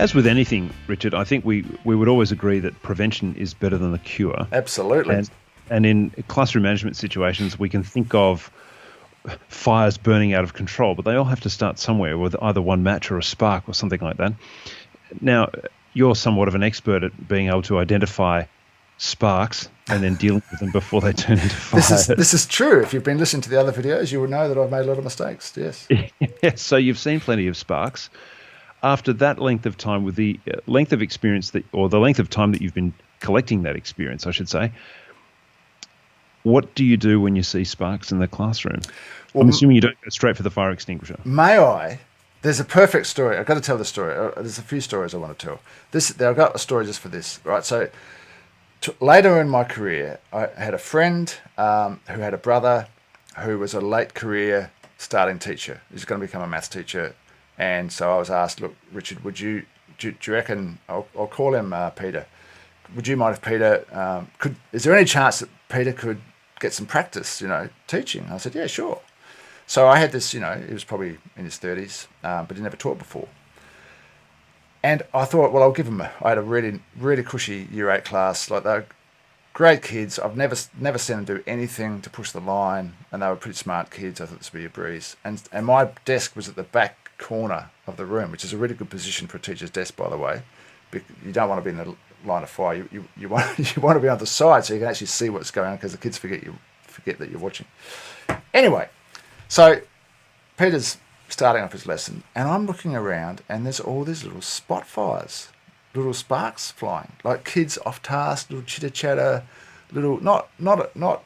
As with anything, Richard, I think we would always agree that prevention is better than the cure. Absolutely. And in classroom management situations, we can think of fires burning out of control, but they all have to start somewhere with either one match or a spark or something like that. Now, you're somewhat of an expert at being able to identify sparks and then dealing with them before they turn into fires. This is true. If you've been listening to the other videos, you would know that I've made a lot of mistakes. Yes. Yes, so you've seen plenty of sparks. After that length of time, with the length of experience or the length of time that you've been collecting that experience, I should say, what do you do when you see sparks in the classroom? Well, I'm assuming you don't go straight for the fire extinguisher. May I? There's a perfect story. I've got to tell the story. There's a few stories I want to tell. I've got a story just for this, right? So later in my career, I had a friend who had a brother who was a late career starting teacher. He was going to become a maths teacher. And so I was asked, look, Richard, do you reckon, I'll call him Peter. Would you mind if Peter, is there any chance that Peter could get some practice, teaching? I said, yeah, sure. So I had this, he was probably in his 30s, but he never taught before. And I thought, well, I'll give him I had a really, really cushy Year 8 class. Like, they were great kids. I've never seen them do anything to push the line, and they were pretty smart kids. I thought this would be a breeze. And my desk was at the back corner of the room, which is a really good position for a teacher's desk, by the way. You don't want to be in the line of fire. You want to be on the side so you can actually see what's going on, because the kids forget that you're watching. Anyway, so Peter's starting off his lesson, and I'm looking around, and there's all these little spot fires, little sparks flying, like kids off task, little chitter chatter, little not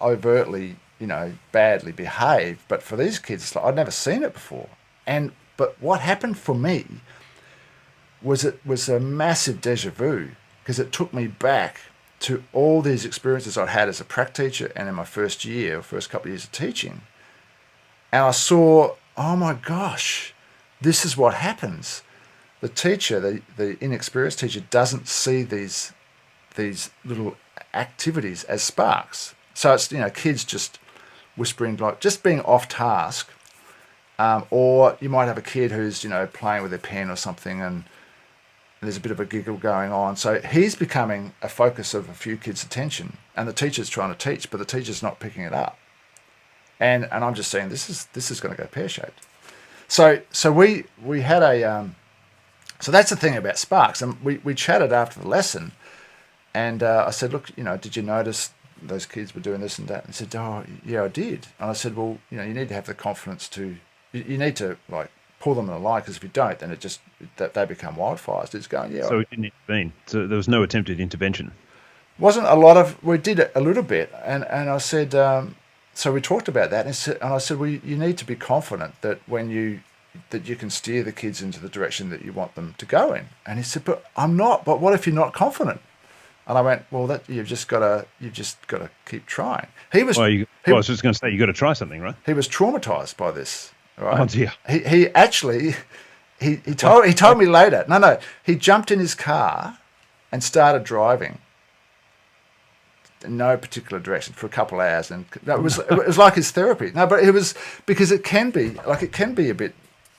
overtly badly behaved, but for these kids, it's like I'd never seen it before. But what happened for me was a massive deja vu, because it took me back to all these experiences I'd had as a prac teacher and in my first couple of years of teaching. And I saw, oh my gosh, this is what happens. The teacher, the inexperienced teacher, doesn't see these little activities as sparks. So it's, kids just whispering, like just being off task. Or you might have a kid who's, playing with a pen or something, and there's a bit of a giggle going on. So he's becoming a focus of a few kids' attention, and the teacher's trying to teach, but the teacher's not picking it up. And I'm just saying, this is going to go pear-shaped. So we had so that's the thing about sparks. And we chatted after the lesson, and I said, look, did you notice those kids were doing this and that? And he said, oh, yeah, I did. And I said, well, you need to have the confidence to, you need to like pull them in a line, because if you don't, then they become wildfires. It's going, yeah. So it didn't intervene. So there was no attempted intervention. Wasn't a lot of, we did it a little bit. And I said, so we talked about that, and I said, well, you need to be confident that that you can steer the kids into the direction that you want them to go in. And he said, but I'm not. But what if you're not confident? And I went, well, you've just got to keep trying. I was just going to say, you got to try something, right? He was traumatized by this. Right? Oh dear. He actually he told me later. No, he jumped in his car and started driving in no particular direction for a couple of hours, and it was like his therapy. No, but it was because it can be a bit,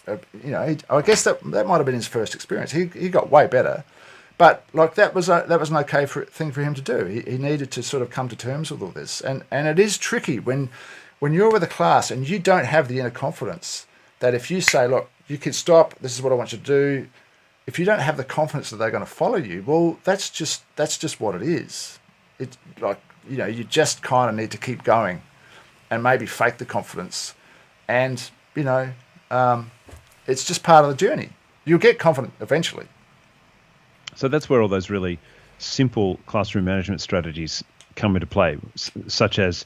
I guess that might have been his first experience. He got way better, but like that was an okay thing for him to do. He needed to sort of come to terms with all this, and it is tricky when you're with a class and you don't have the inner confidence that if you say, look, you kids stop, this is what I want you to do. If you don't have the confidence that they're going to follow you, well, that's just what it is. It's like, you just kind of need to keep going and maybe fake the confidence. And, it's just part of the journey. You'll get confident eventually. So that's where all those really simple classroom management strategies come into play, such as,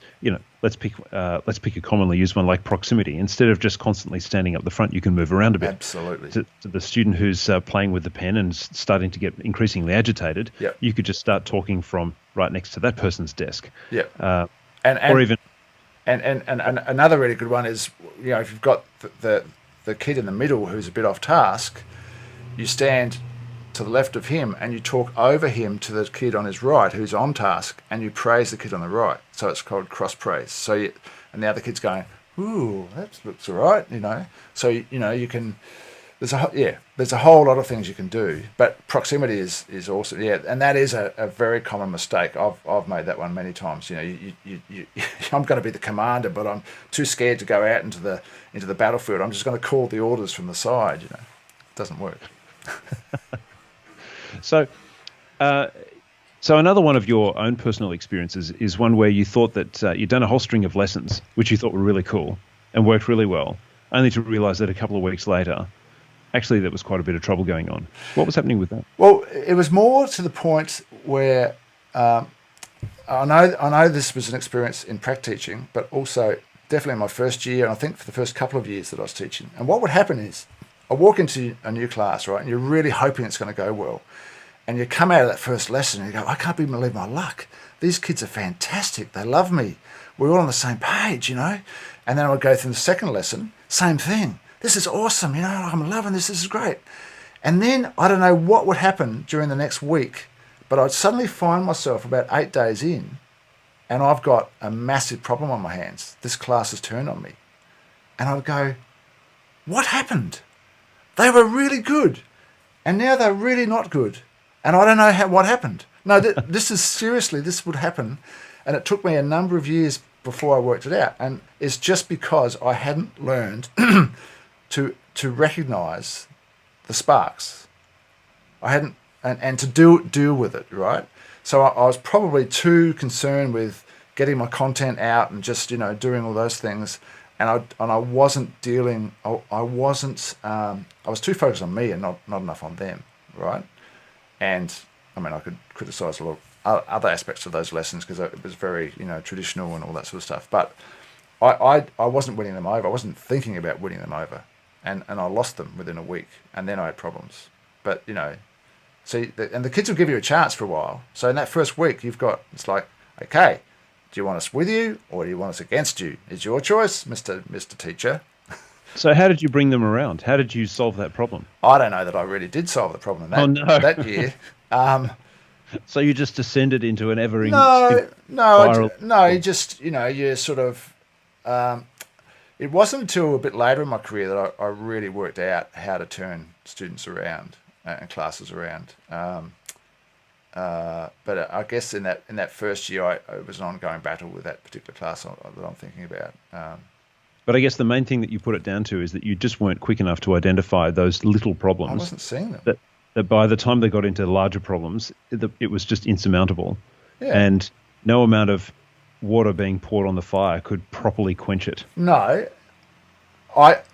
let's pick a commonly used one like proximity. Instead of just constantly standing up the front, you can move around a bit. Absolutely. To the student who's playing with the pen and starting to get increasingly agitated, yep. You could just start talking from right next to that person's desk. Yeah. And another really good one is, if you've got the kid in the middle who's a bit off task, you stand to the left of him and you talk over him to the kid on his right who's on task, and you praise the kid on the right. So it's called cross praise. So and the other kid's going, ooh, that looks all right, So you can there's a whole lot of things you can do, but proximity is awesome. Yeah, and that is a very common mistake. I've made that one many times. You know, you I'm going to be the commander, but I'm too scared to go out into the battlefield. I'm just going to call the orders from the side. You know, it doesn't work. So, so another one of your own personal experiences is one where you thought that you'd done a whole string of lessons, which you thought were really cool and worked really well, only to realize that a couple of weeks later, actually, there was quite a bit of trouble going on. What was happening with that? Well, it was more to the point where I know this was an experience in prac teaching, but also definitely in my first year, and I think for the first couple of years that I was teaching. And what would happen is, I walk into a new class, right, and you're really hoping it's going to go well. And you come out of that first lesson and you go, I can't even believe my luck. These kids are fantastic. They love me. We're all on the same page, you know. And then I would go through the second lesson, same thing. This is awesome, you know, I'm loving this. This is great. And then I don't know what would happen during the next week, but I'd suddenly find myself about 8 days in, and I've got a massive problem on my hands. This class has turned on me. And I would go, what happened? They were really good, and now they're really not good. And I don't know what happened. No, this is seriously, this would happen. And it took me a number of years before I worked it out. And it's just because I hadn't learned to recognise the sparks. I hadn't, and to deal with it, right? So I was probably too concerned with getting my content out and just, you know, doing all those things. And I wasn't dealing, I was too focused on me and not enough on them, right? And I mean, I could criticise a lot of other aspects of those lessons because it was very, you know, traditional and all that sort of stuff. But I wasn't winning them over. I wasn't thinking about winning them over. And I lost them within a week. And then I had problems. But, you know, see, and the kids will give you a chance for a while. So in that first week, it's like, okay, do you want us with you or do you want us against you? It's your choice, Mr. Teacher. So how did you bring them around? How did you solve that problem? I don't know that I really did solve the problem that year. So you just descended into an No. You just, you know, you sort of. It wasn't until a bit later in my career that I really worked out how to turn students around and classes around. But I guess in that first year, it was an ongoing battle with that particular class that I'm thinking about. But I guess the main thing that you put it down to is that you just weren't quick enough to identify those little problems. I wasn't seeing them. That by the time they got into larger problems, it was just insurmountable. Yeah. And no amount of water being poured on the fire could properly quench it. No.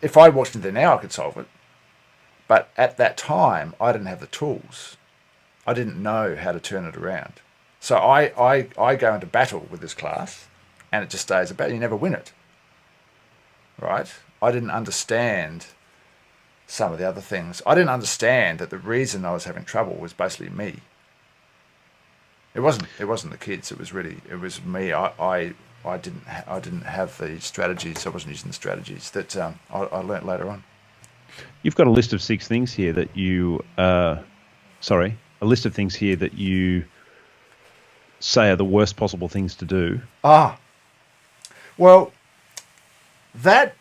If I walked in there now, I could solve it. But at that time, I didn't have the tools. I didn't know how to turn it around. So I go into battle with this class, and it just stays a battle. You never win it. Right? I didn't understand some of the other things. I didn't understand that the reason I was having trouble was basically me. It wasn't the kids. It was me. I didn't have the strategies. I wasn't using the strategies that I learnt later on. You've got a list of 6 things here that you say are the worst possible things to do. Well, that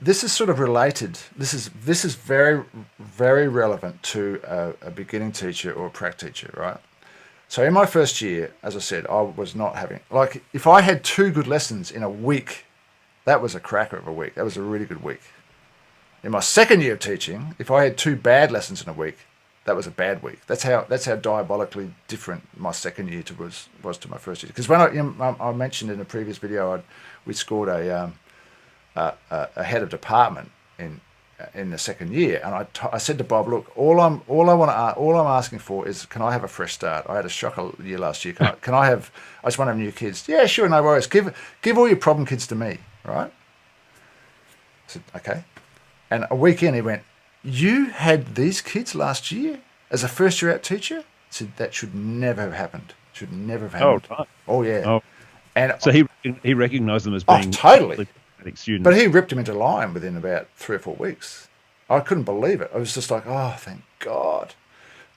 this is sort of related. This is very, very relevant to a beginning teacher or a prac teacher, right? So in my first year, as I said, I was not having, like, if I had 2 good lessons in a week, that was a cracker of a week. That was a really good week. In my second year of teaching, if I had 2 bad lessons in a week, that was a bad week. That's how diabolically different my second year was to my first year. Because when I mentioned in a previous video, we scored a head of department in the second year, and I said to Bob, look, all I'm asking for is, can I have a fresh start? I had a shocker year last year. I just want to have new kids. Yeah, sure, no worries. Give all your problem kids to me, right? I said, okay. And a week in, he went, you had these kids last year as a first year out teacher? I said, that should never have happened. Should never have happened. Oh, right. Oh yeah. Oh. And so he recognised them as being totally students. But he ripped him into line within about 3 or 4 weeks. I couldn't believe it. I was just like, oh, thank God.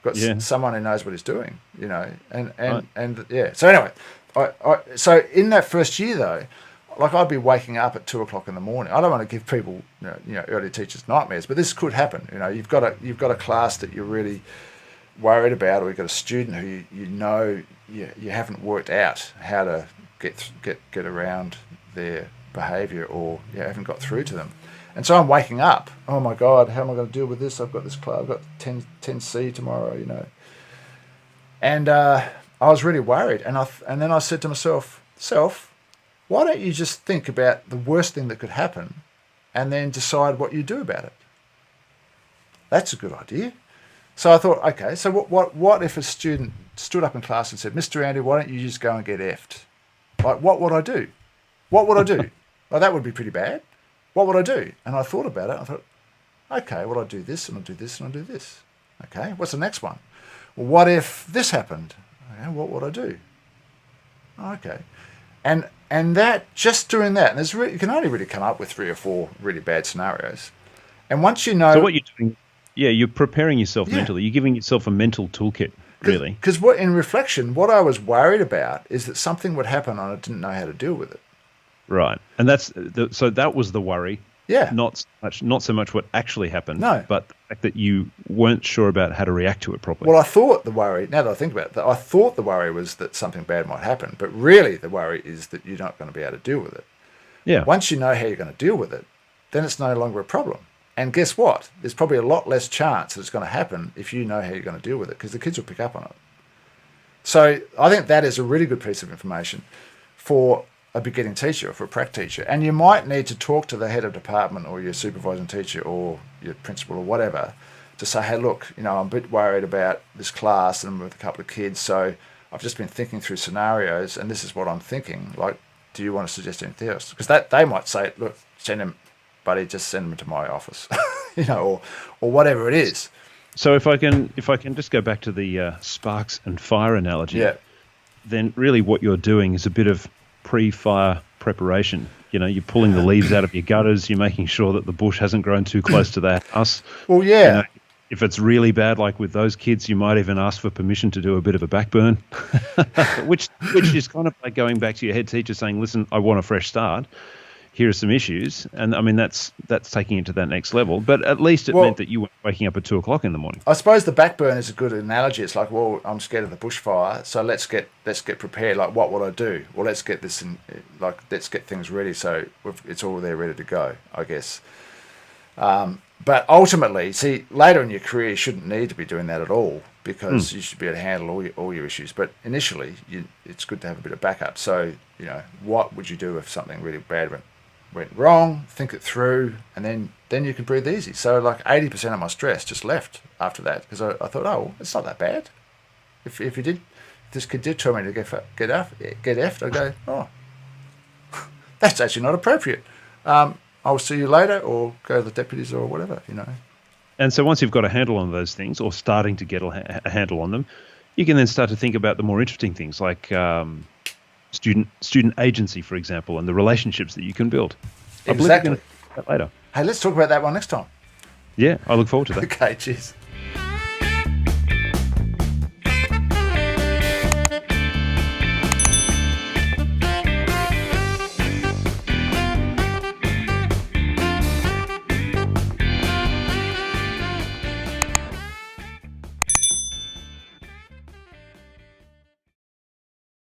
Got someone who knows what he's doing, you know. And yeah. So anyway, so in that first year though, like I'd be waking up at 2:00 in the morning. I don't want to give people, early teachers nightmares, but this could happen. You've got a class that you're really worried about, or you've got a student who you haven't worked out how to get around their behaviour, or you haven't got through to them. And so I'm waking up. Oh my God, how am I going to deal with this? I've got this class. I've got 10C tomorrow. And I was really worried. And then I said to myself, why don't you just think about the worst thing that could happen, and then decide what you do about it? That's a good idea. So I thought, okay, so what if a student stood up in class and said, Mr. Andy, why don't you just go and get effed? Like, what would I do? What would I do? Well, that would be pretty bad. What would I do? And I thought about it. I thought, okay, well, I'll do this, and I'll do this, and I'll do this. Okay, what's the next one? Well, what if this happened? Okay, what would I do? Okay. And that, just doing that, and you can only really come up with 3 or 4 really bad scenarios. And once you know... So what you're doing, you're preparing yourself mentally. You're giving yourself a mental toolkit, really. Because in reflection, what I was worried about is that something would happen and I didn't know how to deal with it. Right. And so that was the worry. Yeah. Not so much what actually happened, no, but the fact that you weren't sure about how to react to it properly. Well, I thought the worry, now that I think about it, I thought the worry was that something bad might happen, but really the worry is that you're not going to be able to deal with it. Yeah. Once you know how you're going to deal with it, then it's no longer a problem. And guess what? There's probably a lot less chance that it's going to happen if you know how you're going to deal with it, because the kids will pick up on it. So I think that is a really good piece of information for a beginning teacher or for a prac teacher. And you might need to talk to the head of department or your supervising teacher or your principal or whatever to say, hey, look, I'm a bit worried about this class and I'm with a couple of kids, so I've just been thinking through scenarios and this is what I'm thinking. Like, do you want to suggest anything else? Because they might say, look, send him, buddy, just send him to my office, or whatever it is. So if I can just go back to the sparks and fire analogy, then really what you're doing is a bit of pre-fire preparation. You're pulling the leaves out of your gutters. You're making sure that the bush hasn't grown too close to the house. Well, yeah. If it's really bad, like with those kids, you might even ask for permission to do a bit of a backburn, which is kind of like going back to your head teacher saying, listen, I want a fresh start. Here are some issues. And I mean, that's taking it to that next level. But at least it meant that you weren't waking up at 2:00 in the morning. I suppose the backburn is a good analogy. It's like, well, I'm scared of the bushfire, so let's get prepared. Like, what would I do? Well, let's get this in, let's get things ready so it's all there ready to go, I guess. But ultimately, see, later in your career, you shouldn't need to be doing that at all, because you should be able to handle all your issues. But initially, it's good to have a bit of backup. So, what would you do if something really bad went wrong? Think it through, and then you can breathe easy. So like 80% of my stress just left after that, because I thought, oh, it's not that bad. If this kid did tell me to get effed, I'd go, oh, that's actually not appropriate. I'll see you later, or go to the deputies or whatever, And so once you've got a handle on those things, or starting to get a handle on them, you can then start to think about the more interesting things, like student agency, for example, and the relationships that you can build. Exactly. I believe we're going to talk about that later. Hey, let's talk about that one next time. Yeah, I look forward to that. Okay, cheers.